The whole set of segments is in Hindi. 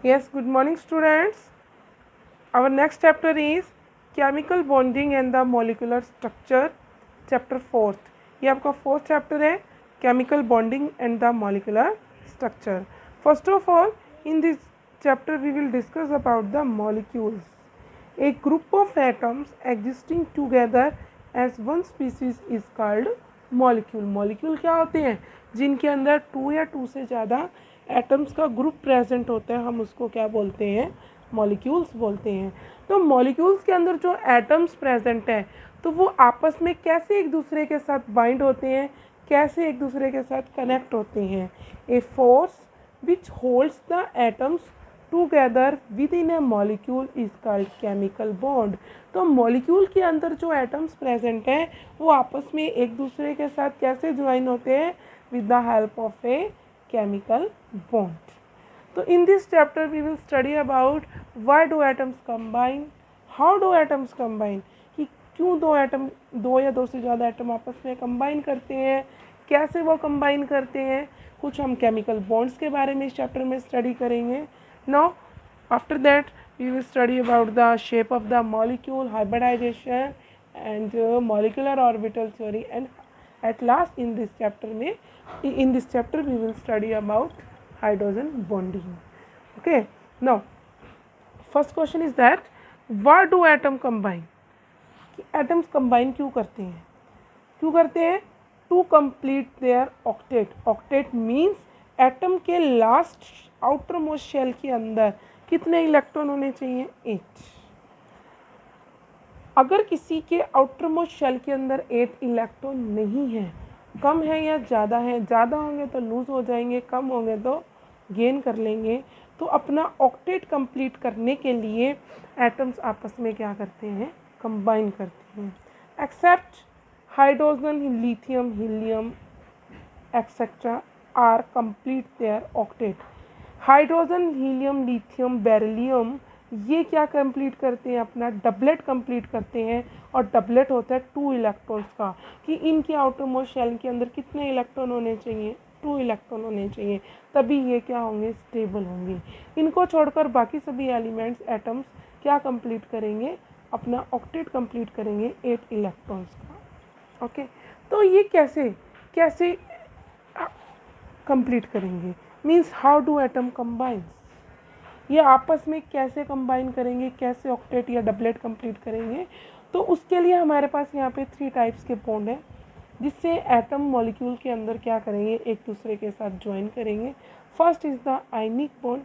Yes, good morning students. Our next chapter is chemical bonding and the molecular structure, chapter 4th. ये आपका 4th chapter है, chemical bonding and the molecular structure. First of all, in this chapter we will discuss about the molecules. A group of atoms existing together as one species is called molecule. Molecule क्या होते हैं? जिनके अंदर 2 या 2 से ज़्यादा एटम्स का ग्रुप प्रेजेंट होता है, हम उसको क्या बोलते हैं? मॉलिक्यूल्स बोलते हैं. तो मॉलिक्यूल्स के अंदर जो एटम्स प्रेजेंट है तो वो आपस में कैसे एक दूसरे के साथ बाइंड होते हैं, कैसे एक दूसरे के साथ कनेक्ट होते हैं. A force which holds the atoms together with in A molecule is called chemical bond. तो मॉलिक्यूल के अंदर जो एटम्स प्रेजेंट हैं वो आपस में एक दूसरे के साथ कैसे ज्वाइन होते हैं? With the help of a chemical bond. So in this chapter we will study about why do atoms combine, how do atoms combine, कि क्यों दो या दो से ज़्यादा एटम आपस में कंबाइन करते हैं, कैसे वो कंबाइन करते हैं. कुछ हम केमिकल बॉन्ड्स के बारे में इस चैप्टर में स्टडी करेंगे. Now after that we will study about the shape of the molecule, hybridization and molecular orbital theory and at last in this chapter we will study about hydrogen bonding. Okay, now first question is that why do atom combine? कि atoms combine क्यों करते हैं? To complete their octet. Octet means atom के last outermost shell के अंदर कितने इलेक्ट्रॉन होने चाहिए? 8. अगर किसी के outermost shell के अंदर 8 इलेक्ट्रॉन नहीं है, कम है या ज़्यादा है, ज़्यादा होंगे तो लूज़ हो जाएंगे, कम होंगे तो गेन कर लेंगे. तो अपना ऑक्टेट कंप्लीट करने के लिए एटम्स आपस में क्या करते हैं? कंबाइन करते हैं. Except hydrogen, lithium, helium etcetera are complete their octet. Hydrogen, helium, lithium, beryllium ये क्या कंप्लीट करते हैं? अपना डबलेट कंप्लीट करते हैं. और डबलेट होता है 2 इलेक्ट्रॉन्स का, कि इनके आउटर मोस्ट शेल के अंदर कितने इलेक्ट्रॉन होने चाहिए? 2 इलेक्ट्रॉन होने चाहिए, तभी ये क्या होंगे? स्टेबल होंगे. इनको छोड़कर बाकी सभी एलिमेंट्स एटम्स क्या कंप्लीट करेंगे? अपना ऑक्टेट कंप्लीट करेंगे 8 इलेक्ट्रॉन्स का. ओके, तो ये कैसे कंप्लीट करेंगे? Means how do atom combines, ये आपस में कैसे कंबाइन करेंगे, कैसे ऑक्टेट या डबलेट कंप्लीट करेंगे? तो उसके लिए हमारे पास यहाँ पे 3 टाइप्स के बॉन्ड हैं जिससे एटम मॉलिक्यूल के अंदर क्या करेंगे? एक दूसरे के साथ ज्वाइन करेंगे. First is the ionic bond,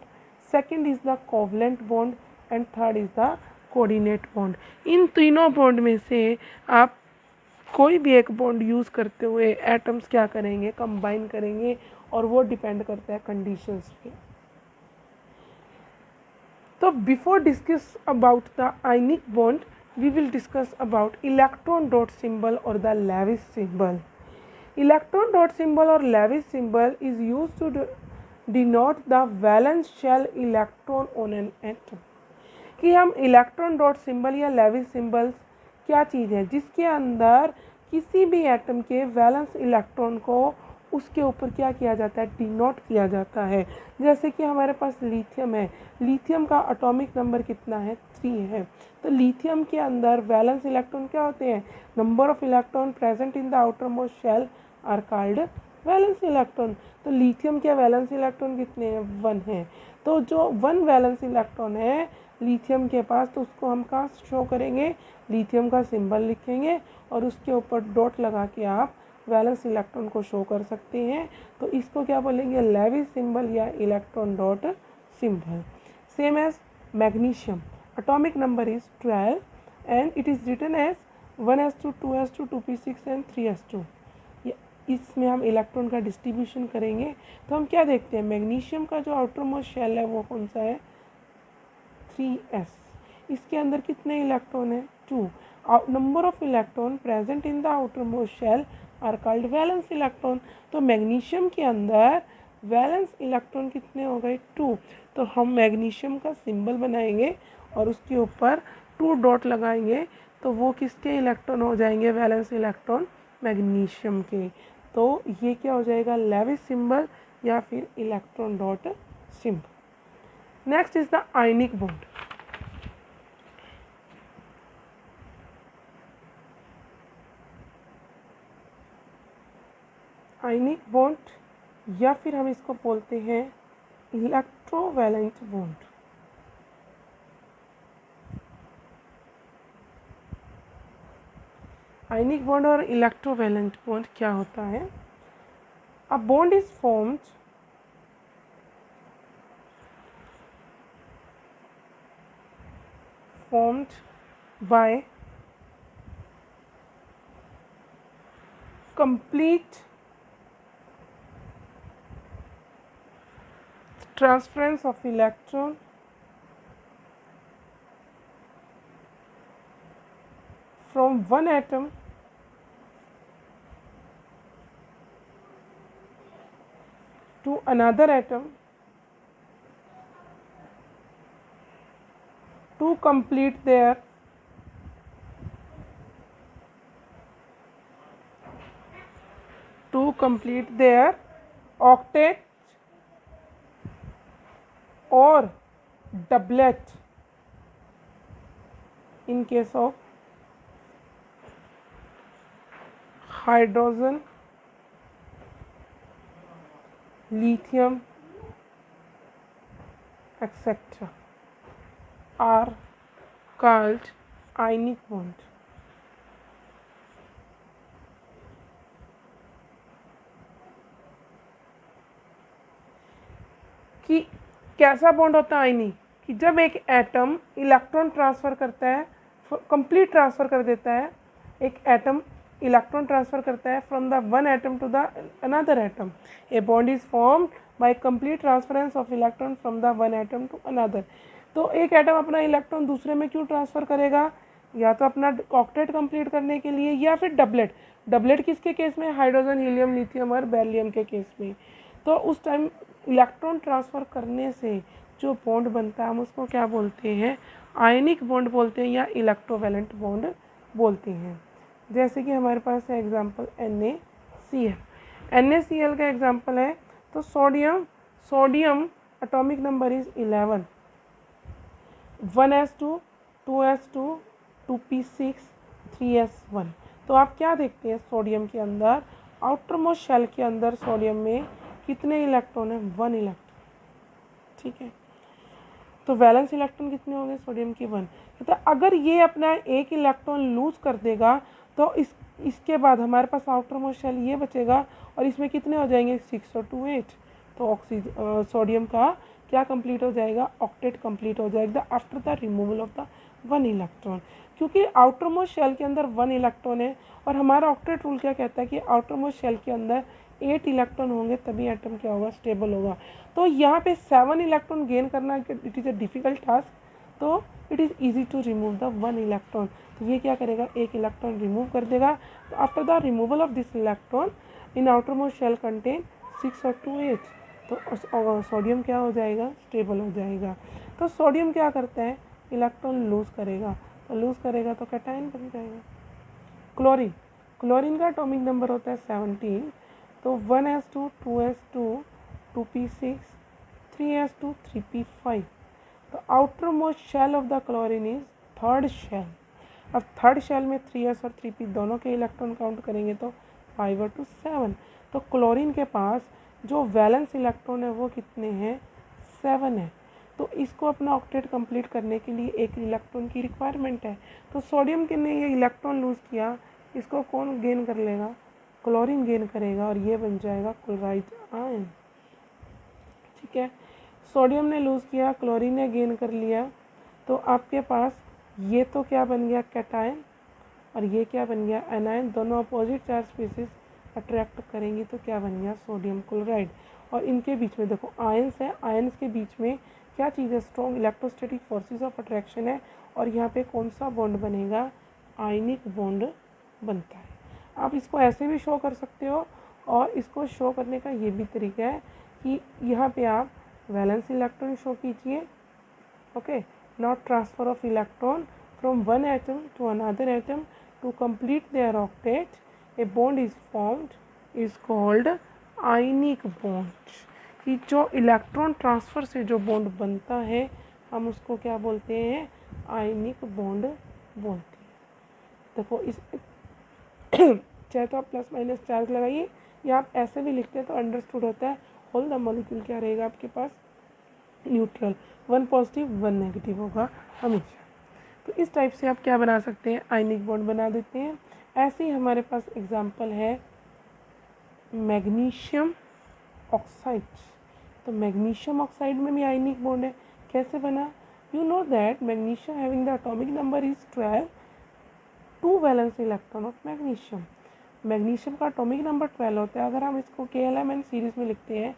second is the covalent bond and third is the coordinate bond. इन तीनों बॉन्ड में से आप कोई भी एक बॉन्ड यूज़ करते हुए एटम्स क्या करेंगे? कंबाइन करेंगे. और वो डिपेंड करता है कंडीशंस पे. तो before discuss about the ionic bond we will discuss about electron dot symbol or the Lewis symbol. Electron dot symbol or Lewis symbol is used to denote the valence shell electron on an atom. कि हम इलेक्ट्रॉन डॉट सिंबल या लेविस सिंबल्स क्या चीज़ है? जिसके अंदर किसी भी एटम के वैलेंस इलेक्ट्रॉन को उसके ऊपर क्या किया जाता है? डिनोट किया जाता है. जैसे कि हमारे पास लिथियम है, लिथियम का एटॉमिक नंबर कितना है? 3 है. तो लिथियम के अंदर वैलेंस इलेक्ट्रॉन क्या होते हैं? Number of electron present in the outermost shell are called valence electron. तो लिथियम के वैलेंस इलेक्ट्रॉन कितने हैं? 1 है. तो जो 1 वैलेंस इलेक्ट्रॉन है लिथियम के पास, तो उसको हम कहाँ शो करेंगे? लिथियम का सिंबल लिखेंगे और उसके ऊपर डॉट लगा के आप वैलेंस इलेक्ट्रॉन को शो कर सकते हैं. तो इसको क्या बोलेंगे? लेविस सिंबल या electron dot symbol. Same as magnesium, atomic number is 12 and it is written as 1s2 2s2 2p6 and 3s2. इसमें हम इलेक्ट्रॉन का डिस्ट्रीब्यूशन करेंगे तो हम क्या देखते हैं? मैग्नीशियम का जो आउटर मोस्ट शेल है वो कौन सा है? 3s. इसके अंदर कितने इलेक्ट्रॉन है? 2. Number of electron present in the outermost shell are called valence electron. तो मैग्नीशियम के अंदर वैलेंस इलेक्ट्रॉन कितने हो गए? 2. तो हम मैग्नीशियम का सिंबल बनाएंगे और उसके ऊपर 2 डॉट लगाएंगे. तो वो किसके इलेक्ट्रॉन हो जाएंगे? वैलेंस इलेक्ट्रॉन मैग्नीशियम के. तो ये क्या हो जाएगा? लेविस सिंबल या फिर electron dot symbol. Next is the ionic bond. Ionic bond या फिर हम इसको बोलते हैं इलेक्ट्रोवैलेंट बॉन्ड। आयनिक बॉन्ड और इलेक्ट्रोवैलेंट बॉन्ड क्या होता है? A bond is formed by complete transference of electron from one atom to another atom to complete their octet or doublet in case of hydrogen, lithium, etc. are called ionic bond. कि कैसा बॉन्ड होता है आयनिक? कि जब एक एटम इलेक्ट्रॉन ट्रांसफ़र करता है, कंप्लीट ट्रांसफ़र कर देता है, एक एटम इलेक्ट्रॉन ट्रांसफ़र करता है from the one atom to the another atom, a bond is formed by complete transference of electron from the one atom to another. तो एक एटम अपना इलेक्ट्रॉन दूसरे में क्यों ट्रांसफ़र करेगा? या तो अपना ऑक्टेट कंप्लीट करने के लिए या फिर डबलेट। डबलेट किसके केस में? हाइड्रोजन, हीलियम, लिथियम और बेरिलियम के केस में। तो उस टाइम इलेक्ट्रॉन ट्रांसफ़र करने से जो बॉन्ड बनता है हम उसको क्या बोलते हैं? आयनिक बॉन्ड बोलते हैं या इलेक्ट्रोवैलेंट बॉन्ड बोलते हैं। जैसे कि हमारे पास है एग्जांपल NaCl। NaCl का एग्जांपल है तो sodium atomic number is 11, 1s2, 2s2, 2p6, 3s1। तो आप क्या देखते हैं सोडियम के अंदर, आउटर मोस्ट शेल के अंदर सोडियम में कितने इलेक्ट्रॉन है? 1 इलेक्ट्रॉन। ठीक है, तो वैलेंस इलेक्ट्रॉन कितने होंगे सोडियम के? 1। तो अगर ये अपना एक इलेक्ट्रॉन लूज कर देगा तो इसके बाद हमारे पास आउटर मोस्ट शेल ये बचेगा और इसमें कितने हो जाएंगे? 6 और 2 8। तो सोडियम का क्या कंप्लीट हो जाएगा? ऑक्टेट कंप्लीट हो जाएगा after the removal of the 1 electron. क्योंकि आउटर मोस्ट शेल के अंदर 1 इलेक्ट्रॉन है और हमारा ऑक्टेट रूल क्या कहता है कि आउटर मोस्ट शेल के अंदर 8 इलेक्ट्रॉन होंगे तभी एटम क्या होगा? स्टेबल होगा। तो यहाँ पे 7 इलेक्ट्रॉन गेन करना it is a difficult task, तो it is easy to remove the 1 electron. तो ये क्या करेगा? एक इलेक्ट्रॉन रिमूव कर देगा। तो after the removal of this electron in outermost shell contain 6 और 2 8, तो सोडियम क्या हो जाएगा? स्टेबल हो जाएगा। तो सोडियम क्या करता है? इलेक्ट्रॉन लूज करेगा, तो लूज करेगा तो कैटायन बन जाएगा। क्लोरीन का एटॉमिक नंबर होता है 17, तो 1s2, 2s2, 2p6, 3s2, 3p5। तो outermost shell of the chlorine is third shell. अब थर्ड शेल में 3s और 3p दोनों के इलेक्ट्रॉन काउंट करेंगे तो 5 और 2 7। तो क्लोरीन के पास जो वैलेंस इलेक्ट्रॉन है वो कितने हैं? 7 है। तो इसको अपना ऑक्टेट कंप्लीट करने के लिए एक इलेक्ट्रॉन की रिक्वायरमेंट है। तो सोडियम के ने ये इलेक्ट्रॉन लूज़ किया, इसको कौन गेन कर लेगा? क्लोरीन गेन करेगा और ये बन जाएगा क्लोराइड आयन। ठीक है, सोडियम ने लूज़ किया, क्लोरीन ने गेन कर लिया, तो आपके पास ये तो क्या बन गया? कैटायन, और ये क्या बन गया? एनायन। दोनों अपोजिट चार्ज स्पीसीज अट्रैक्ट करेंगी तो क्या बन गया? Sodium chloride. और इनके बीच में देखो आयंस है, आयंस के बीच में क्या चीज़ है? Strong electrostatic forces of attraction है। और यहाँ पे कौन सा बॉन्ड बनेगा? आयनिक बॉन्ड बनता है। आप इसको ऐसे भी शो कर सकते हो और इसको शो करने का ये भी तरीका है कि यहाँ पे आप वैलेंस इलेक्ट्रॉन शो कीजिए, okay, not transfer of electron from one atom to another atom to complete their octet a bond is formed is called ionic bond. कि जो इलेक्ट्रॉन ट्रांसफ़र से जो बॉन्ड बनता है हम उसको क्या बोलते हैं, आयनिक बॉन्ड बोलते हैं। देखो इस चाहे तो आप प्लस माइनस चार्ज लगाइए या आप ऐसे भी लिखते हैं तो अंडरस्टूड होता है। होल द मॉलिक्यूल क्या रहेगा आपके पास, न्यूट्रल, 1 पॉजिटिव 1 नेगेटिव होगा हमेशा। तो इस टाइप से आप क्या बना सकते हैं, आयनिक बॉन्ड बना देते हैं। ऐसे ही हमारे पास एग्जांपल है मैग्नीशियम ऑक्साइड। तो मैग्नीशियम ऑक्साइड में भी आयनिक बॉन्ड है। कैसे बना, you know that magnesium having the atomic number is 12, 2 valence electron of magnesium. Magnesium का एटॉमिक नंबर 12 होता है। अगर हम इसको KLMN सीरीज में लिखते हैं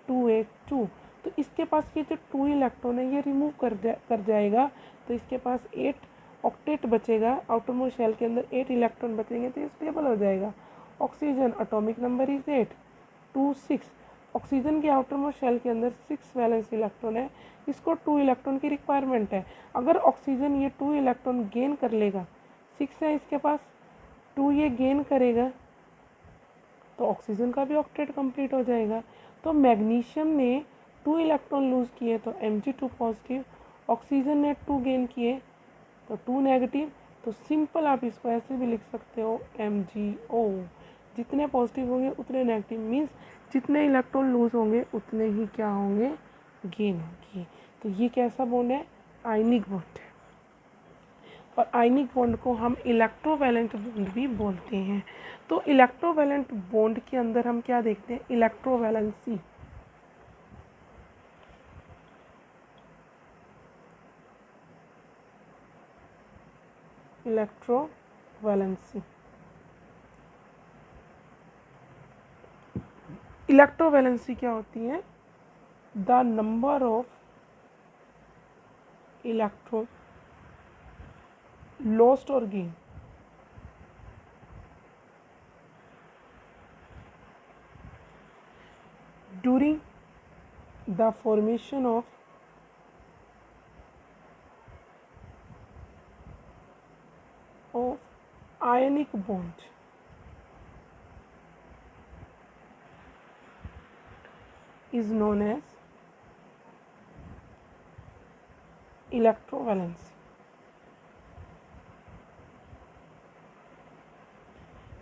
282, तो इसके पास ये जो 2 इलेक्ट्रॉन है ये रिमूव कर जाएगा, तो इसके पास 8 ऑक्टेट बचेगा। आउटर मोस्ट शेल के अंदर 8 इलेक्ट्रॉन बचेंगे तो ये स्टेबल हो जाएगा। Oxygen atomic number is 8, 2 6। Oxygen के आउटर मोस्ट शेल के अंदर 6 वैलेंस इलेक्ट्रॉन है, इसको 2 इलेक्ट्रॉन की रिक्वायरमेंट है। अगर ऑक्सीजन ये 2 इलेक्ट्रॉन गेन कर लेगा, 6 है इसके पास, 2 ये गेन करेगा तो ऑक्सीजन का भी ऑक्टेट कंप्लीट हो जाएगा। तो मैग्नीशियम ने 2 इलेक्ट्रॉन लूज़ किए तो Mg2 पॉजिटिव, ऑक्सीजन ने 2 गेन किए तो 2 नेगेटिव। तो सिंपल आप इसको ऐसे भी लिख सकते हो MgO। जितने पॉजिटिव होंगे उतने नेगेटिव, मीन्स जितने इलेक्ट्रॉन लूज़ होंगे उतने ही क्या होंगे, गेन होंगे। तो ये कैसा बॉन्ड है, आयनिक बॉन्ड है। और आयनिक बॉन्ड को हम इलेक्ट्रोवैलेंट बॉन्ड भी बोलते हैं। तो इलेक्ट्रोवैलेंट बॉन्ड के अंदर हम क्या देखते हैं, इलेक्ट्रोवैलेंसी। इलेक्ट्रोवैलेंसी, इलेक्ट्रोवैलेंसी क्या होती है, the number of electron lost or gain during the formation of ionic bond is known as electrovalency।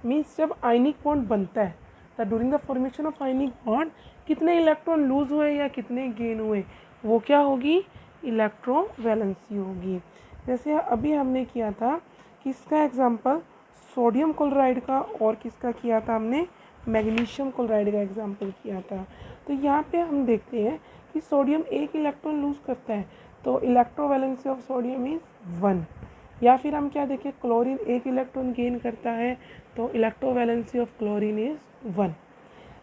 Means जब आयनिक बॉन्ड बनता है तो during the formation of ionic bond कितने इलेक्ट्रॉन लूज हुए या कितने गेन हुए, वो क्या होगी, इलेक्ट्रोवैलेंसी होगी। जैसे अभी हमने किया था किसका एग्जांपल, सोडियम क्लोराइड का, और किसका किया था हमने, मैग्नीशियम क्लोराइड का एग्जांपल किया था। तो यहाँ पे हम देखते हैं कि सोडियम 1 इलेक्ट्रॉन लूज करता है तो इलेक्ट्रोवैलेंसी ऑफ सोडियम इज 1। या फिर हम क्या देखें, क्लोरीन 1 इलेक्ट्रॉन गेन करता है तो इलेक्ट्रोवैलेंसी ऑफ क्लोरीन इज 1।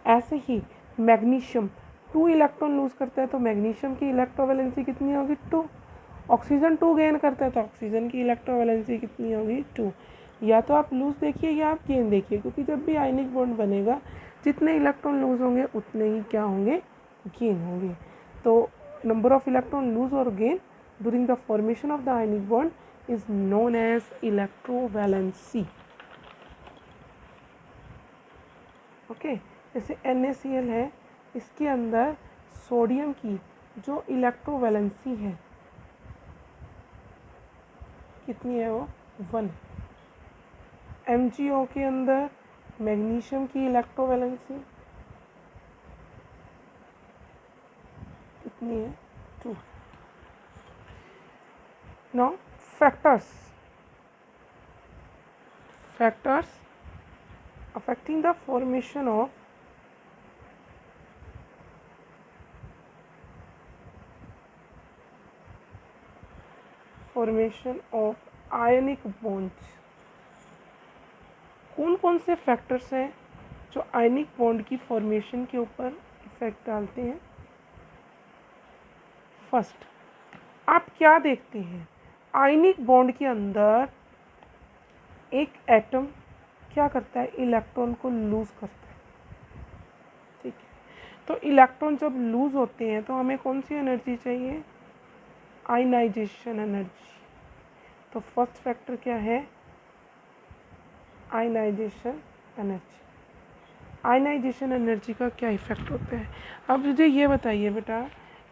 ऐसे ही मैग्नीशियम 2 इलेक्ट्रॉन लूज करता है तो मैग्नीशियम की इलेक्ट्रोवैलेंसी कितनी होगी, 2। ऑक्सीजन 2 गेन करता है तो ऑक्सीजन की इलेक्ट्रोवैलेंसी कितनी होगी, 2। या तो आप लूज देखिए या आप गेन देखिए, क्योंकि जब भी आयनिक बॉन्ड बनेगा जितने इलेक्ट्रॉन लूज होंगे उतने ही क्या होंगे, गेन होंगे। तो नंबर ऑफ इलेक्ट्रॉन लूज और gain during the formation of the ionic bond is known as electrovalency। Okay, जैसे NaCl है, इसके अंदर सोडियम की जो इलेक्ट्रोवैलेंसी है कितनी है, वो 1। MgO के अंदर मैग्नीशियम की इलेक्ट्रोवैलेंसी कितनी है, 2। Now factors affecting the formation of ionic bonds। कौन कौन से फैक्टर्स हैं जो आयनिक बॉन्ड की फॉर्मेशन के ऊपर इफेक्ट डालते हैं। फर्स्ट, आप क्या देखते हैं, आयनिक बॉन्ड के अंदर एक एटम क्या करता है, इलेक्ट्रॉन को लूज करता है। ठीक है, तो इलेक्ट्रॉन जब लूज होते हैं तो हमें कौन सी एनर्जी चाहिए, आयनाइजेशन एनर्जी। तो फर्स्ट फैक्टर क्या है, आयनाइजेशन एनर्जी। आयनाइजेशन एनर्जी का क्या इफ़ेक्ट होता है। अब मुझे ये बताइए बेटा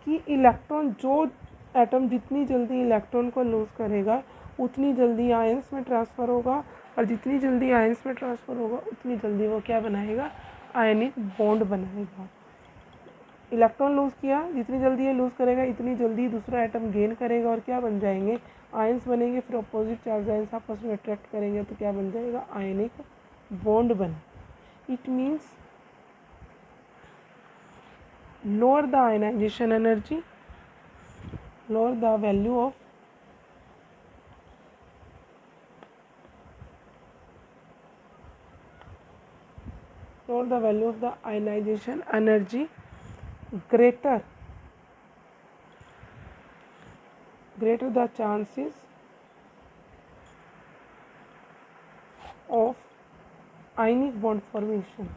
कि इलेक्ट्रॉन, जो एटम जितनी जल्दी इलेक्ट्रॉन को लूज़ करेगा उतनी जल्दी आयंस में ट्रांसफ़र होगा, और जितनी जल्दी आयंस में ट्रांसफ़र होगा उतनी जल्दी वो क्या बनाएगा, आयनिक बॉन्ड बनाएगा। इलेक्ट्रॉन लूज़ किया, जितनी जल्दी ये लूज़ करेगा इतनी जल्दी दूसरा एटम गेन करेगा और क्या बन जाएंगे, आयंस बनेंगे। फिर अपोजिट चार्ज आयंस आपस में अट्रैक्ट करेंगे तो क्या बन जाएगा, आयनिक बॉन्ड बन। It means lower the ionization energy, lower the value of the ionization energy, greater the chances of ionic bond formation।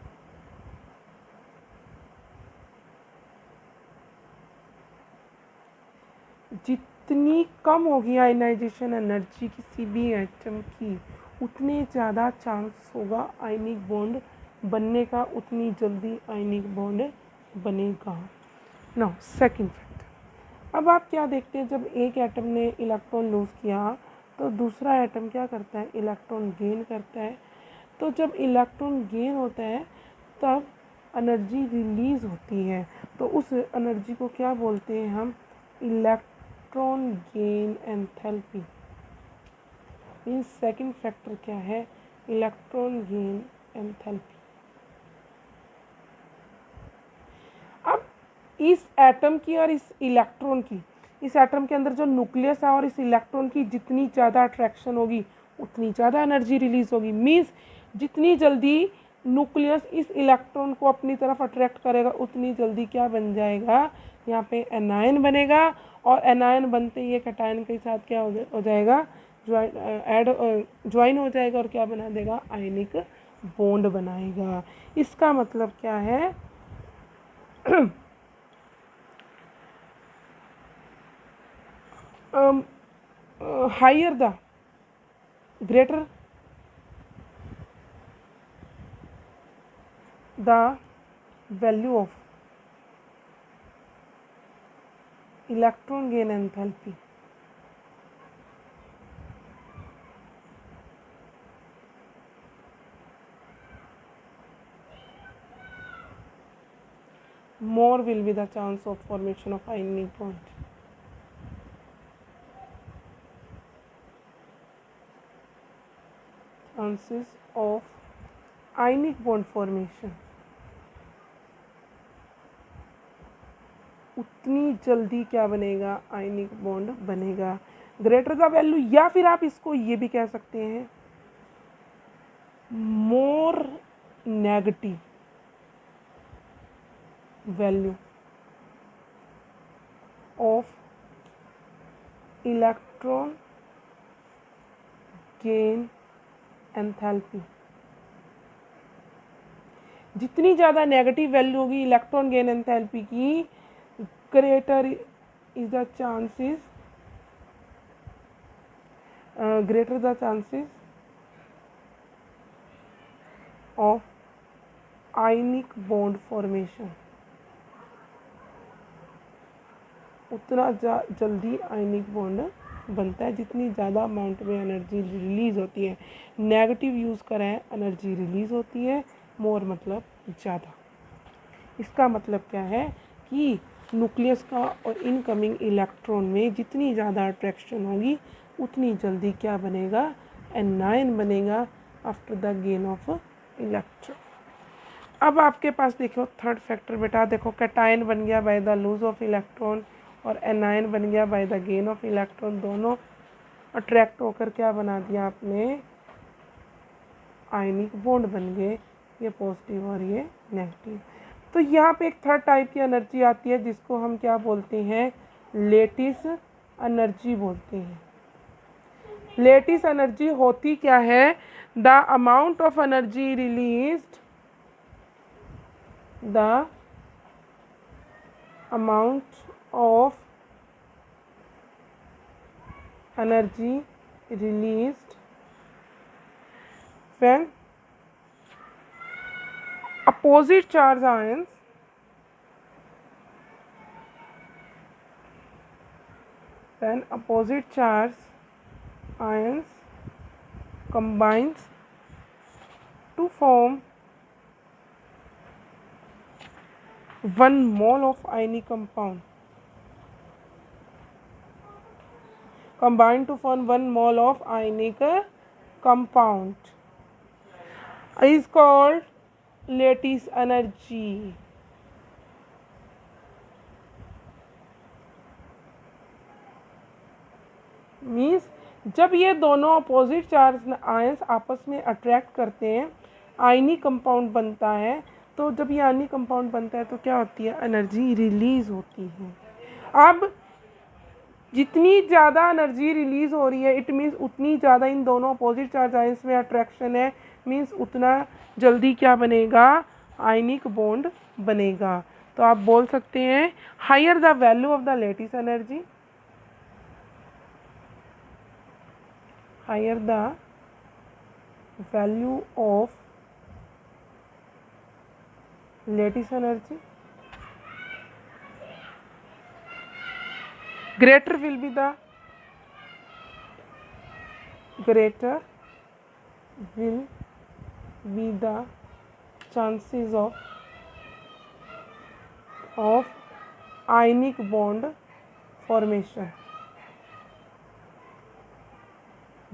जितनी कम होगी आयनाइजेशन एनर्जी किसी भी एटम की, उतने ज़्यादा चांस होगा आयनिक बॉन्ड बनने का, उतनी जल्दी आयनिक बॉन्ड बनेगा। Now second factor. अब आप क्या देखते हैं, जब एक एटम ने इलेक्ट्रॉन लूज़ किया तो दूसरा एटम क्या करता है, इलेक्ट्रॉन गेन करता है। तो जब इलेक्ट्रॉन गेन होता है तब एनर्जी रिलीज़ होती है, तो उस एनर्जी को क्या बोलते हैं हम, electron gain enthalpy. Means second factor क्या है, इलेक्ट्रॉन गेन एंथैल्पी। अब इस एटम की और इस इलेक्ट्रॉन की, इस एटम के अंदर जो न्यूक्लियस है और इस इलेक्ट्रॉन की जितनी ज़्यादा अट्रैक्शन होगी उतनी ज़्यादा एनर्जी रिलीज़ होगी। मीन्स जितनी जल्दी न्यूक्लियस इस इलेक्ट्रॉन को अपनी तरफ अट्रैक्ट करेगा उतनी जल्दी क्या बन जाएगा, यहाँ पे एनायन बनेगा, और एनायन बनते ही ये कैटायन के साथ क्या हो जाएगा, ज्वाइन हो जाएगा और क्या बना देगा, आयनिक बॉन्ड बनाएगा। इसका मतलब क्या है, higher the greater the value of electron gain enthalpy, more will be the chance of formation of ionic bond. Chances of ionic bond formation, उतनी जल्दी क्या बनेगा, आयनिक बॉन्ड बनेगा। ग्रेटर द वैल्यू, या फिर आप इसको ये भी कह सकते हैं, more negative value of electron gain enthalpy. जितनी ज़्यादा नेगेटिव वैल्यू होगी इलेक्ट्रॉन गेन एंथैल्पी की, greater is the chances, greater the chances of ionic bond formation. उतना जल्दी आयनिक बॉन्ड बनता है, जितनी ज़्यादा अमाउंट में एनर्जी रिलीज़ होती है। नेगेटिव यूज़ करें, एनर्जी रिलीज़ होती है, मोर मतलब ज़्यादा। इसका मतलब क्या है कि न्यूक्लियस का और इनकमिंग इलेक्ट्रॉन में जितनी ज़्यादा अट्रैक्शन होगी उतनी जल्दी क्या बनेगा, एनायन बनेगा after the gain of electron. अब आपके पास देखो थर्ड फैक्टर बेटा, देखो कैटायन बन गया by the lose of electron और एनायन बन गया by the gain of electron. दोनों अट्रैक्ट होकर क्या बना दिया आपने, आयनिक बॉन्ड बन गए, ये पॉजिटिव और ये नेगेटिव। तो यहाँ पे एक थर्ड टाइप की एनर्जी आती है जिसको हम क्या बोलते हैं, लेटिस एनर्जी बोलते हैं। लेटिस एनर्जी होती क्या है, the amount of energy released, the amount of energy released when a opposite charge ions combines to form 1 mole of ionic compound. Combine to form 1 mole of ionic compound is called lattice energy. Means जब ये दोनों अपोजिट चार्ज आयंस आपस में अट्रैक्ट करते हैं, आयनिक कंपाउंड बनता है। तो जब ये आयनिक कंपाउंड बनता है तो क्या होती है, एनर्जी रिलीज होती है। अब जितनी ज़्यादा एनर्जी रिलीज हो रही है, इट मीन्स उतनी ज़्यादा इन दोनों अपोजिट चार्ज आयंस में अट्रैक्शन है, मीन्स उतना जल्दी क्या बनेगा, आयनिक बॉन्ड बनेगा। तो आप बोल सकते हैं higher the value of the lattice energy, higher the value of lattice energy, greater will be the chances of ionic bond formation।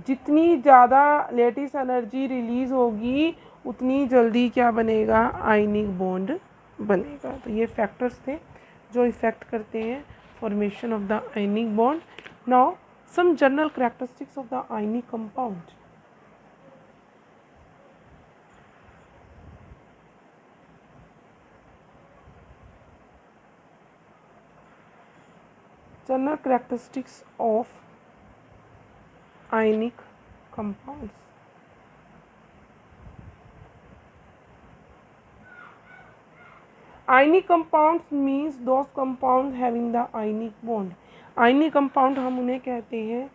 जितनी ज़्यादा लेटिस एनर्जी रिलीज़ होगी उतनी जल्दी क्या बनेगा, आयनिक बॉन्ड बनेगा। तो ये फैक्टर्स थे जो इफ़ेक्ट करते हैं formation of the ionic bond. Now some general characteristics of the ionic compound. General characteristics of ionic compounds। Ionic compounds means those compounds having the ionic bond। ionic compound हम उन्हें कहते हैं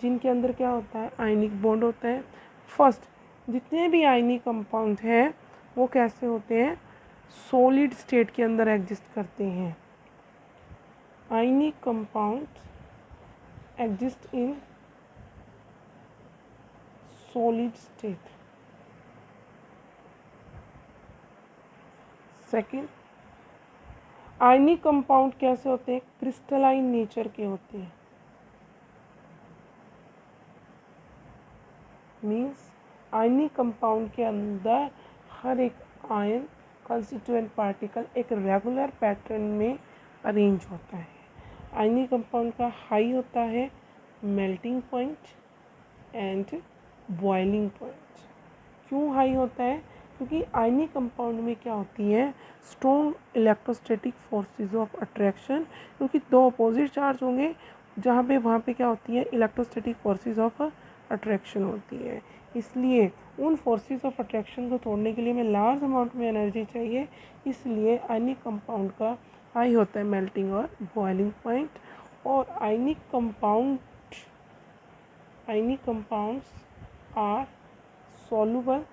जिनके अंदर क्या होता है, ionic bond होता है। फर्स्ट, जितने भी ionic compound हैं वो कैसे होते हैं, solid state के अंदर एग्जिस्ट करते हैं। ionic compounds exist in solid state। Second, ionic compound कैसे होते हैं, क्रिस्टलाइन नेचर के होते हैं। मीन्स आयनिक कंपाउंड के अंदर हर एक आयन कंस्टिट्यूएंट पार्टिकल एक रेगुलर पैटर्न में अरेंज होता है। आयनिक कंपाउंड का हाई होता है melting point and boiling point. क्यों हाई होता है, क्योंकि आयनिक कंपाउंड में क्या होती है, strong electrostatic forces of attraction. क्योंकि दो अपोजिट चार्ज होंगे जहाँ पे वहाँ पे क्या होती है, इलेक्ट्रोस्टैटिक फोर्सेस ऑफ अट्रैक्शन होती है। इसलिए उन फोर्सेस ऑफ अट्रैक्शन को तोड़ने के लिए हमें लार्ज अमाउंट में एनर्जी चाहिए। इसलिए आयनिक कंपाउंड का हाई होता है मेल्टिंग और बॉइलिंग पॉइंट। और ionic compounds are soluble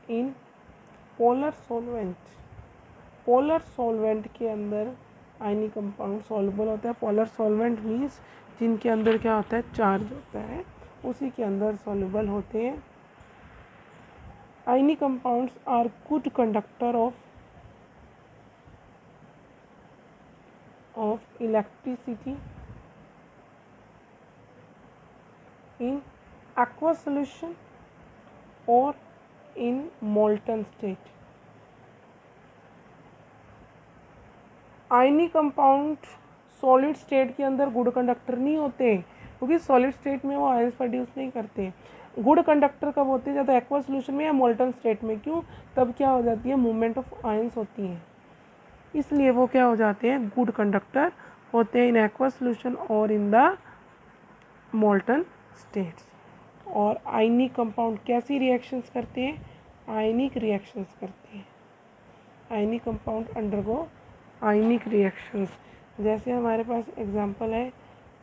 in polar solvent। Polar solvent के अंदर आयनिक कंपाउंड सॉल्युबल होता है। पोलर सॉल्वेंट मीन्स जिनके अंदर क्या होता है, चार्ज होता है, उसी के अंदर सॉल्युबल होते हैं। Ionic compounds are good conductor of electricity in aqueous solution or in molten state। Ionic compound solid state के अंदर गुड कंडक्टर नहीं होते, क्योंकि सॉलिड स्टेट में वो आयंस प्रोड्यूस नहीं करते। गुड कंडक्टर कब होते हैं, ज़्यादा एक्वा सोल्यूशन में या मोल्टन स्टेट में। क्यों, तब क्या हो जाती है, मूवमेंट ऑफ आयंस होती है, इसलिए वो क्या हो जाते हैं, गुड कंडक्टर होते हैं इन एक्वा सोल्यूशन और इन द मोल्टन स्टेट्स। और आयनिक कंपाउंड कैसी रिएक्शंस करते हैं, आयनिक रिएक्शंस करते हैं। आयनिक कंपाउंड अंडरगो आयनिक रिएक्शंस। जैसे हमारे पास एग्जांपल है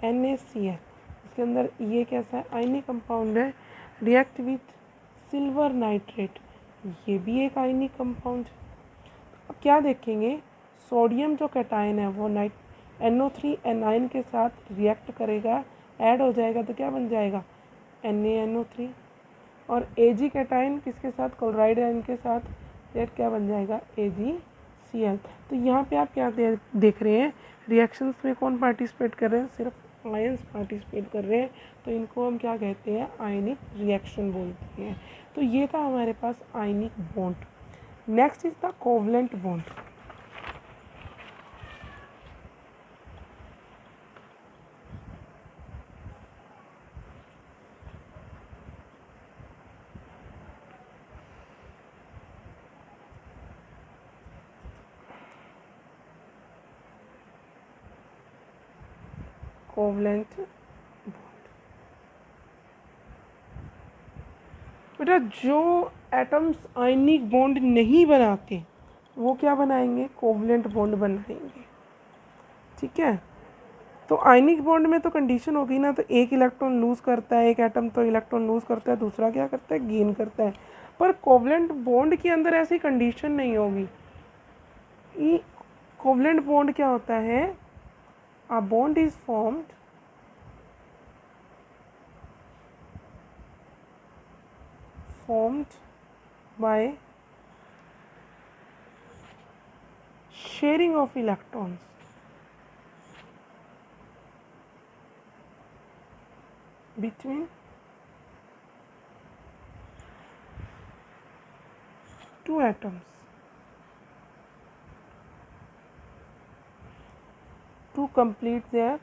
NaCl, इसके अंदर ये कैसा है, आयनिक कंपाउंड है, रिएक्ट विथ सिल्वर नाइट्रेट। ये भी एक आयनिक कंपाउंड है। अब क्या देखेंगे, सोडियम जो कैटायन है वो NO3 एनायन के साथ रिएक्ट करेगा, ऐड हो जाएगा तो क्या बन जाएगा, NaNO3। और Ag कैटायन किसके साथ, क्लोराइड आयन के साथ रिएक्ट, क्या बन जाएगा, AgCl। तो यहाँ पे आप क्या देख रहे हैं, रिएक्शंस में कौन पार्टिसिपेट कर रहे हैं, सिर्फ आयंस पार्टिसिपेट कर रहे हैं। तो इनको हम क्या कहते हैं, आयनिक रिएक्शन बोलते हैं। तो ये था हमारे पास ionic bond. Next is the covalent bond. Covalent bond, बेटा जो एटम्स आयनिक बॉन्ड नहीं बनाते वो क्या बनाएंगे, कोवलेंट बॉन्ड बनाएंगे। ठीक है, तो आयनिक बॉन्ड में तो कंडीशन होगी ना, तो एक इलेक्ट्रॉन लूज करता है, एक एटम तो इलेक्ट्रॉन लूज करता है, दूसरा क्या करता है, गेन करता है। पर कोवलेंट बॉन्ड के अंदर ऐसी कंडीशन नहीं होगी। ये कोवलेंट बॉन्ड क्या होता है, a bond is formed by sharing of electrons between two atoms to complete their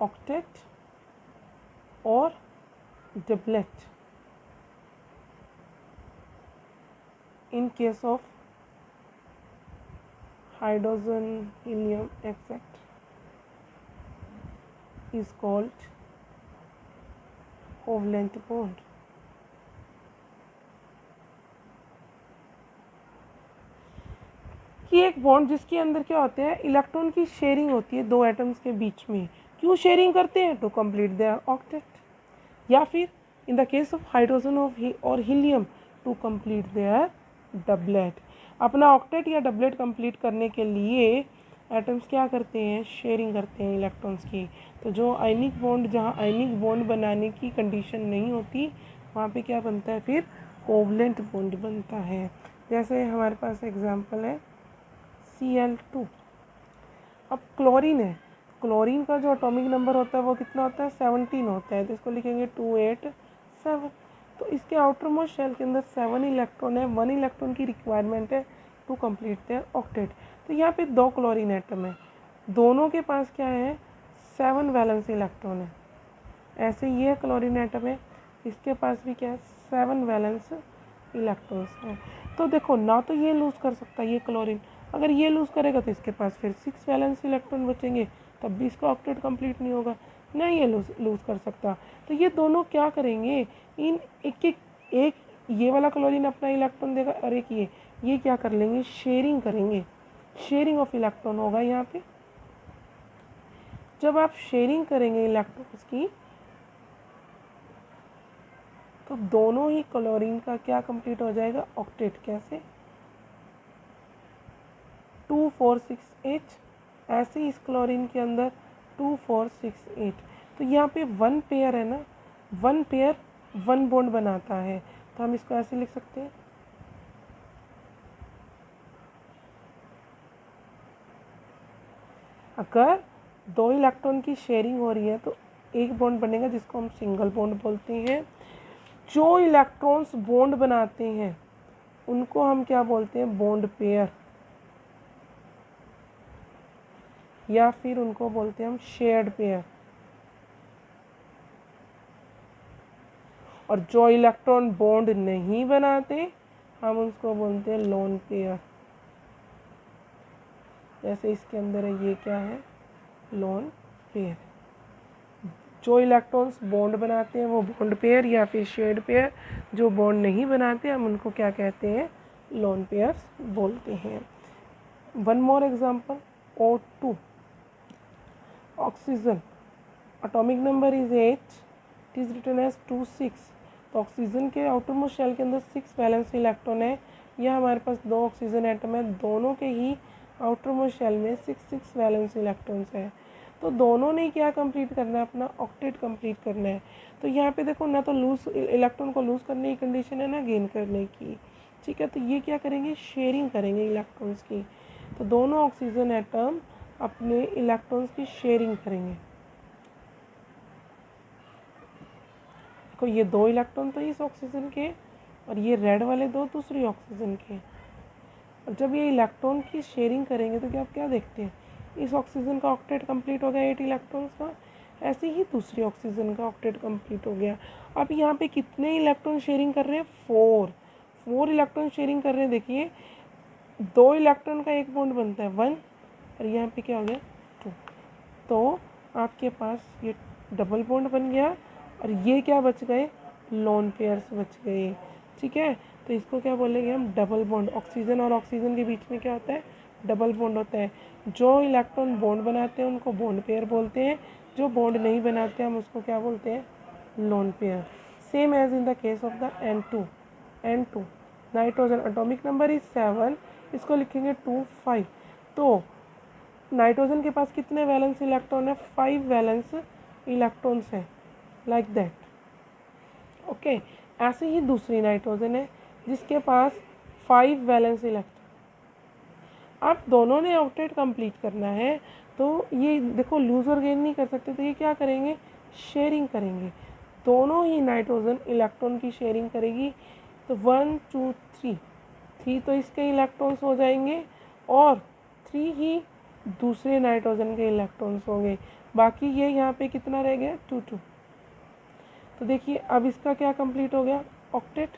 octet or doublet in case of hydrogen, helium, etc. is called covalent bond. कि एक बॉन्ड जिसके अंदर क्या होते हैं, इलेक्ट्रॉन की शेयरिंग होती है दो एटम्स के बीच में। क्यों शेयरिंग करते हैं, टू कंप्लीट देयर ऑक्टेट, या फिर in the case of hydrogen और helium to complete their doublet. अपना ऑक्टेट या डबलेट कंप्लीट करने के लिए एटम्स क्या करते हैं, शेयरिंग करते हैं इलेक्ट्रॉन्स की। तो जो आयनिक बॉन्ड, जहाँ आयनिक बॉन्ड बनाने की कंडीशन नहीं होती वहाँ पे क्या बनता है, फिर कोवलेंट बॉन्ड बनता है। जैसे हमारे पास एग्जांपल है Cl2। अब क्लोरीन है, क्लोरीन का जो एटॉमिक नंबर होता है वो कितना होता है, 17 होता है। तो इसको लिखेंगे 287। तो इसके आउटर मोस्ट शेल के अंदर 7 इलेक्ट्रॉन है, 1 इलेक्ट्रॉन की रिक्वायरमेंट है टू कंप्लीट देयर ऑक्टेट। तो यहाँ पे 2 क्लोरीन एटम है, दोनों के पास क्या है, 7 वैलेंस इलेक्ट्रॉन है। ऐसे ये क्लोरीन एटम है, इसके पास भी क्या है, 7 वैलेंस इलेक्ट्रॉन्स है। तो देखो ना, तो ये लूज़ कर सकता है ये क्लोरीन, अगर ये लूज़ करेगा तो इसके पास फिर 6 वैलेंस इलेक्ट्रॉन बचेंगे, तब भी इसका ऑक्टेट कंप्लीट नहीं होगा, ना ये लूज़ कर सकता। तो ये दोनों क्या करेंगे, इन एक ये वाला क्लोरीन अपना इलेक्ट्रॉन देगा और एक ये क्या कर लेंगे, शेयरिंग करेंगे, शेयरिंग ऑफ इलेक्ट्रॉन होगा यहाँ पे। जब आप शेयरिंग करेंगे इलेक्ट्रॉन्स की तो दोनों ही क्लोरीन का क्या कंप्लीट हो जाएगा, ऑक्टेट। कैसे, 2468, ऐसे इस क्लोरीन के अंदर 2468। तो यहाँ पे 1 पेयर है ना, 1 पेयर 1 बॉन्ड बनाता है, तो हम इसको ऐसे लिख सकते हैं, अगर 2 इलेक्ट्रॉन की शेयरिंग हो रही है तो एक बॉन्ड बनेगा जिसको हम सिंगल बॉन्ड बोलते हैं। जो इलेक्ट्रॉन्स बॉन्ड बनाते हैं उनको हम क्या बोलते हैं, बॉन्ड पेयर, या फिर उनको बोलते हैं हम शेयर्ड पेयर। और जो इलेक्ट्रॉन बॉन्ड नहीं बनाते हम उसको बोलते हैं लोन पेयर। जैसे इसके अंदर है, ये क्या है, लोन पेयर। जो इलेक्ट्रॉन्स बॉन्ड बनाते हैं वो बॉन्ड पेयर या फिर शेयर्ड पेयर, जो बॉन्ड नहीं बनाते हम उनको क्या कहते हैं, लोन पेयर्स बोलते हैं। One more example, O2, oxygen, atomic number is 8, it is written as 2 6। तो ऑक्सीजन के आउटर मोस्ट शेल के अंदर 6 वैलेंस इलेक्ट्रॉन है। यह हमारे पास 2 ऑक्सीजन एटम है, दोनों के ही आउटर मोस्ट शेल में 6 वैलेंस इलेक्ट्रॉन्स है। तो दोनों ने क्या कंप्लीट करना है, अपना ऑक्टेट कंप्लीट करना है। तो यहाँ पे देखो ना तो लूज इलेक्ट्रॉन को लूज करने की कंडीशन है ना गेन करने की, ठीक है। तो ये क्या करेंगे, शेयरिंग करेंगे इलेक्ट्रॉन्स की। तो दोनों ऑक्सीजन एटम अपने इलेक्ट्रॉन्स की शेयरिंग करेंगे। देखो ये 2 इलेक्ट्रॉन तो इस ऑक्सीजन के और ये रेड वाले 2 दूसरी ऑक्सीजन के। और जब ये इलेक्ट्रॉन की शेयरिंग करेंगे तो क्या आप क्या देखते हैं, इस ऑक्सीजन का ऑक्टेट कंप्लीट हो गया 8 इलेक्ट्रॉन्स का, ऐसे ही दूसरी ऑक्सीजन का ऑक्टेट कंप्लीट हो गया। अब यहाँ पे कितने इलेक्ट्रॉन शेयरिंग कर रहे हैं, 4 इलेक्ट्रॉन शेयरिंग कर रहे हैं। देखिए 2 इलेक्ट्रॉन का एक बॉन्ड बनता है 1 और यहाँ पे क्या हो गया 2। तो आपके पास ये डबल बॉन्ड बन गया और ये क्या बच गए, लोन पेयर्स बच गए, ठीक है। तो इसको क्या बोलेंगे हम, डबल बॉन्ड। ऑक्सीजन और ऑक्सीजन के बीच में क्या होता है, डबल बॉन्ड होता है। जो इलेक्ट्रॉन बॉन्ड बनाते हैं उनको बॉन्ड पेयर बोलते हैं, जो बॉन्ड नहीं बनाते हम उसको क्या बोलते हैं, lone pair. Same as in the case of the N2 nitrogen atomic number is 7, इसको लिखेंगे 2 5। तो नाइट्रोजन के पास कितने वैलेंस इलेक्ट्रॉन है, 5 वैलेंस इलेक्ट्रॉन्स है, लाइक दैट, ओके। ऐसे ही दूसरी नाइट्रोजन है जिसके पास 5 वैलेंस इलेक्ट्रॉन। अब दोनों ने ऑक्टेट कंप्लीट करना है, तो ये देखो लूज और गेन नहीं कर सकते, तो ये क्या करेंगे, शेयरिंग करेंगे। दोनों ही नाइट्रोजन इलेक्ट्रॉन की शेयरिंग करेगी। तो 1 2 3 तो इसके इलेक्ट्रॉन्स हो जाएंगे और 3 ही दूसरे नाइट्रोजन के इलेक्ट्रॉन्स होंगे। बाकी ये यहाँ पे कितना रह गया, 2 2। तो देखिए अब इसका क्या कंप्लीट हो गया, ऑक्टेट।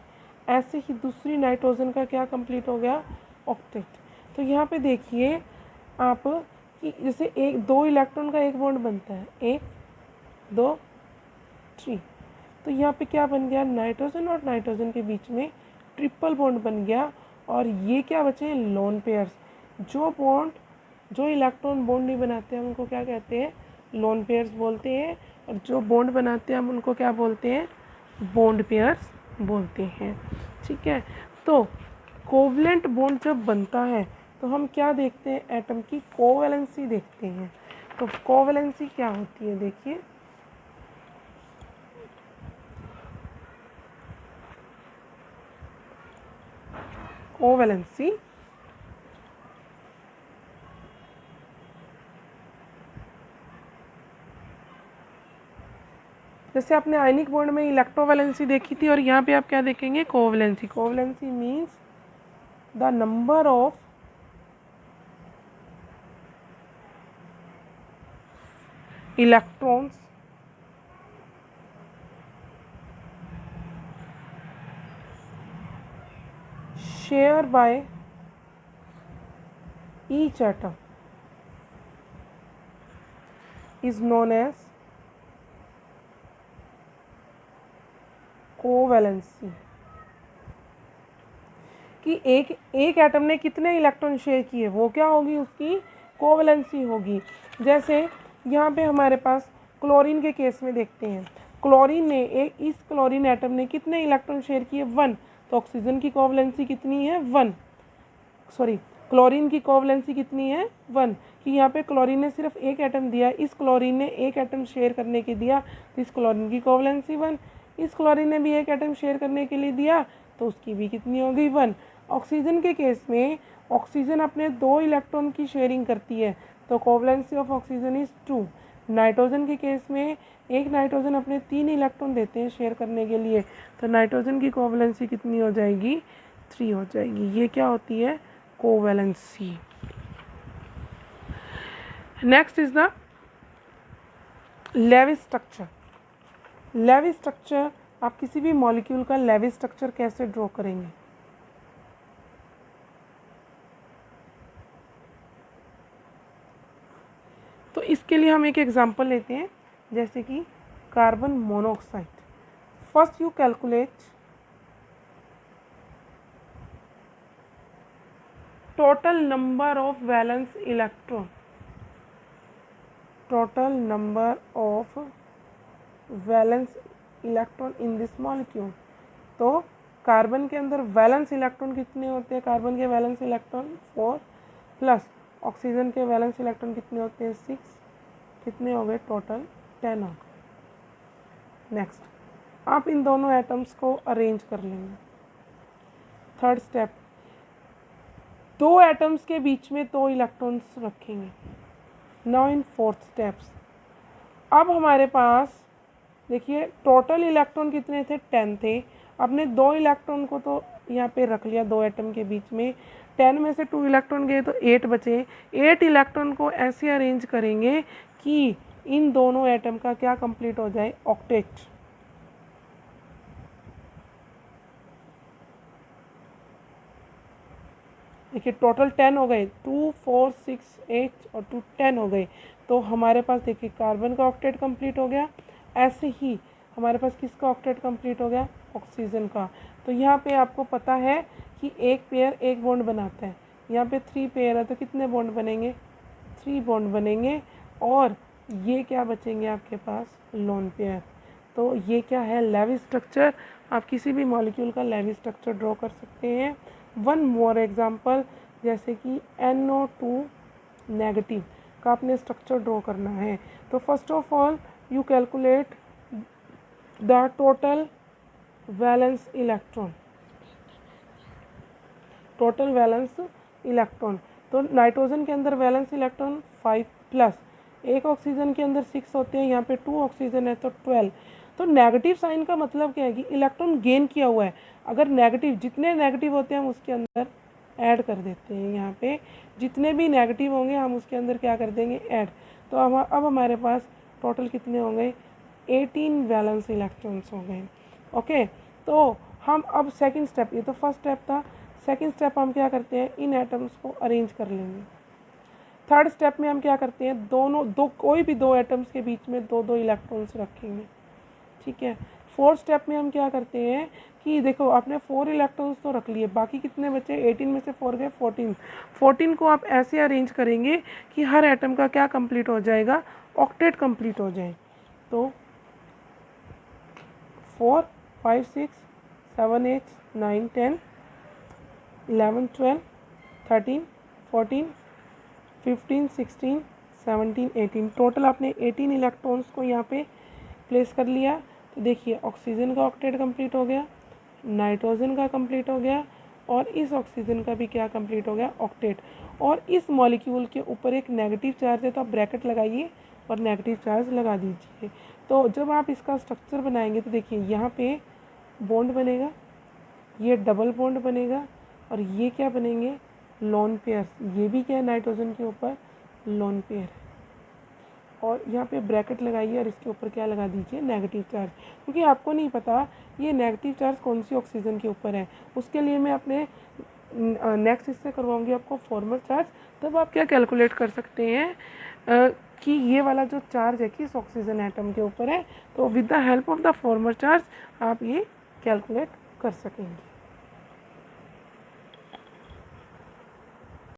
ऐसे ही दूसरी नाइट्रोजन का क्या कंप्लीट हो गया, ऑक्टेट। तो यहाँ पे देखिए आप कि जैसे 2 इलेक्ट्रॉन का एक बॉन्ड बनता है, 1 2 3। तो यहाँ पे क्या बन गया, नाइट्रोजन और नाइट्रोजन के बीच में ट्रिपल बॉन्ड बन गया और ये क्या बचे, लोन पेयर्स। जो इलेक्ट्रॉन बॉन्ड नहीं बनाते हैं उनको क्या कहते हैं, लोन पेयर्स बोलते हैं, और जो बॉन्ड बनाते हैं हम उनको क्या बोलते हैं, बॉन्ड पेयर्स बोलते हैं, ठीक है। तो कोवलेंट बॉन्ड जब बनता है तो हम क्या देखते हैं, एटम की कोवैलेंसी देखते हैं। तो कोवैलेंसी क्या होती है, देखिए कोवैलेंसी जैसे आपने आयनिक बॉन्ड में इलेक्ट्रोवैलेंसी देखी थी और यहाँ पे आप क्या देखेंगे, covalency. Covalency means the number of electrons shared by each atom is known as covalency. कि एक एटम ने कितने इलेक्ट्रॉन शेयर किए वो क्या होगी, उसकी कोवैलेंसी होगी। जैसे यहाँ पे हमारे पास क्लोरीन के केस में देखते हैं, क्लोरीन ने इस क्लोरीन एटम ने कितने इलेक्ट्रॉन शेयर किए, 1। तो ऑक्सीजन की कोवैलेंसी कितनी है, 1। सॉरी, क्लोरीन की कोवैलेंसी कितनी है, 1। कि यहाँ पे क्लोरीन ने सिर्फ एक एटम दिया, इस क्लोरीन ने एक एटम शेयर करने के दिया, तो इस क्लोरीन की कोवैलेंसी 1। इस क्लोरीन ने भी एक एटम शेयर करने के लिए दिया तो उसकी भी कितनी हो गई, 1। ऑक्सीजन के केस में ऑक्सीजन अपने 2 इलेक्ट्रॉन की शेयरिंग करती है, तो covalency of oxygen is 2। Nitrogen के केस में एक नाइट्रोजन अपने 3 इलेक्ट्रॉन देते हैं शेयर करने के लिए, तो नाइट्रोजन की कोवैलेंसी कितनी हो जाएगी, 3 हो जाएगी। ये क्या होती है, covalency. Next is the Lewis structure. Lewis structure, आप किसी भी मॉलिक्यूल का लेविस स्ट्रक्चर कैसे ड्रॉ करेंगे, तो इसके लिए हम एक एग्जांपल लेते हैं, जैसे कि carbon monoxide. First you calculate total number of valence electron, total number of valence electron in this molecule. तो कार्बन के अंदर वैलेंस इलेक्ट्रॉन कितने होते हैं, कार्बन के वैलेंस इलेक्ट्रॉन 4 प्लस ऑक्सीजन के वैलेंस इलेक्ट्रॉन कितने होते हैं 6, कितने हो गए टोटल 10 हो गए। नेक्स्ट आप इन दोनों एटम्स को अरेंज कर लेंगे। थर्ड स्टेप, दो एटम्स के बीच में 2 इलेक्ट्रॉन्स रखेंगे। नाउ इन फोर्थ स्टेप्स, अब हमारे पास देखिए टोटल इलेक्ट्रॉन कितने थे 10 थे। आपने 2 इलेक्ट्रॉन को तो यहाँ पे रख लिया 2 एटम के बीच में, 10 में से 2 इलेक्ट्रॉन गए तो 8 बचे। 8 इलेक्ट्रॉन को ऐसे अरेंज करेंगे कि इन दोनों एटम का क्या कंप्लीट हो जाए, ऑक्टेट। देखिए टोटल 10 हो गए, 2 4 6 8 और 2 10 हो गए। तो हमारे पास देखिए कार्बन का ऑक्टेट कंप्लीट हो गया। ऐसे ही हमारे पास किसका ऑक्टेट कंप्लीट हो गया, ऑक्सीजन का। तो यहाँ पे आपको पता है कि एक पेयर एक बॉन्ड बनाता है, यहाँ पे 3 पेयर है तो कितने बॉन्ड बनेंगे, 3 बॉन्ड बनेंगे। और ये क्या बचेंगे आपके पास, लोन पेयर। तो ये क्या है, लेवी स्ट्रक्चर। आप किसी भी मॉलिक्यूल का लेवी स्ट्रक्चर ड्रॉ कर सकते हैं। वन मोर एग्जांपल, जैसे कि NO2 नेगेटिव का आपने स्ट्रक्चर ड्रॉ करना है। तो first of all you calculate the total valence electron, total valence electron. तो नाइट्रोजन के अंदर वैलेंस इलेक्ट्रॉन 5 प्लस, एक ऑक्सीजन के अंदर 6 होते हैं, यहाँ पे 2 ऑक्सीजन है तो 12। तो नेगेटिव साइन का मतलब क्या है कि इलेक्ट्रॉन गेन किया हुआ है। अगर नेगेटिव, जितने नेगेटिव होते हैं हम उसके अंदर ऐड कर देते हैं, यहाँ पे जितने भी नेगेटिव होंगे हम उसके अंदर क्या कर देंगे, ऐड। तो अब हमारे पास टोटल कितने हो गए, 18 वैलेंस इलेक्ट्रॉन्स हो गए। ओके, तो हम अब सेकंड स्टेप, ये तो फर्स्ट स्टेप था, सेकंड स्टेप हम क्या करते हैं, इन एटम्स को अरेंज कर लेंगे। थर्ड स्टेप में हम क्या करते हैं, कोई भी 2 एटम्स के बीच में 2 इलेक्ट्रॉन्स रखेंगे, ठीक है। फोर्थ स्टेप में हम क्या करते हैं कि देखो आपने 4 इलेक्ट्रॉन्स तो रख लिए, बाकी कितने बचे, 18 में से 4 गए 14। 14 को आप ऐसे अरेंज करेंगे कि हर एटम का क्या कंप्लीट हो जाएगा, ऑक्टेट कंप्लीट हो जाए। तो 4 5 6 7 8 9 10 11 12 13 14 15 16 17 18, टोटल आपने 18 इलेक्ट्रॉन्स को यहाँ पे प्लेस कर लिया। तो देखिए ऑक्सीजन का ऑक्टेट कंप्लीट हो गया, नाइट्रोजन का कंप्लीट हो गया, और इस ऑक्सीजन का भी क्या कंप्लीट हो गया, ऑक्टेट। और इस मॉलिक्यूल के ऊपर एक नेगेटिव चार्ज है तो आप ब्रैकेट लगाइए और नेगेटिव चार्ज लगा दीजिए। तो जब आप इसका स्ट्रक्चर बनाएंगे तो देखिए यहाँ पे बॉन्ड बनेगा, ये डबल बॉन्ड बनेगा, और ये क्या बनेंगे, लोन पेयर। ये भी क्या है, नाइट्रोजन के ऊपर लोन पेयर, और यहाँ पे ब्रैकेट लगाइए और इसके ऊपर क्या लगा दीजिए, नेगेटिव चार्ज। क्योंकि आपको नहीं पता ये नेगेटिव चार्ज कौन सी ऑक्सीजन के ऊपर है, उसके लिए मैं अपने नेक्स्ट इससे करवाऊंगी आपको फॉर्मल चार्ज। तब आप क्या कैलकुलेट कर सकते हैं कि ये वाला जो चार्ज है किस ऑक्सीजन एटम के ऊपर है। तो with the help of the formal charge आप ये कैलकुलेट कर सकेंगे।